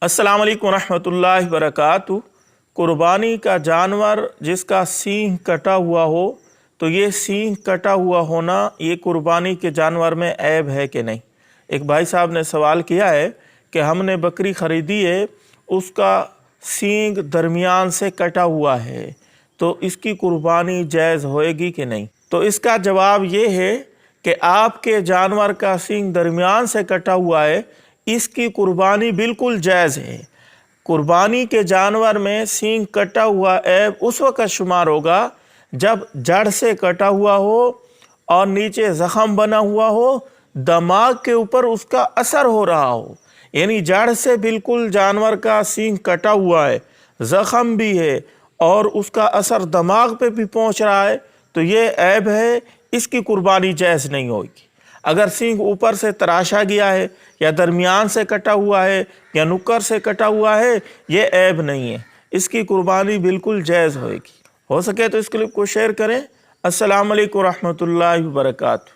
अस्सलाम वालेकुम रहमतुल्लाहि वबरकातुहू। कुर्बानी का जानवर जिसका सींग कटा हुआ हो, तो ये सींग कटा हुआ होना ये कुर्बानी के जानवर में ऐब है कि नहीं। एक भाई साहब ने सवाल किया है कि हमने बकरी ख़रीदी है, उसका सींग दरमियान से कटा हुआ है, तो इसकी कुर्बानी जायज़ होएगी कि नहीं। तो इसका जवाब ये है कि आपके जानवर का सींग दरमियान से कटा हुआ है, इसकी कुर्बानी बिल्कुल जायज़ है। कुर्बानी के जानवर में सींग कटा हुआ ऐब उस वक़्त शुमार होगा जब जड़ से कटा हुआ हो और नीचे ज़ख़म बना हुआ हो, दिमाग के ऊपर उसका असर हो रहा हो। यानी जड़ से बिल्कुल जानवर का सींग कटा हुआ है, ज़ख़म भी है और उसका असर दिमाग पे भी पहुंच रहा है, तो ये ऐब है, इसकी कुर्बानी जायज़ नहीं होगी। अगर सींग ऊपर से तराशा गया है या दरमियान से कटा हुआ है या नुक्कर से कटा हुआ है, ये ऐब नहीं है, इसकी कुर्बानी बिल्कुल जायज़ होएगी। हो सके तो इस क्लिप को शेयर करें। अस्सलाम वालेकुम रहमतुल्लाहि व बरकातुहू।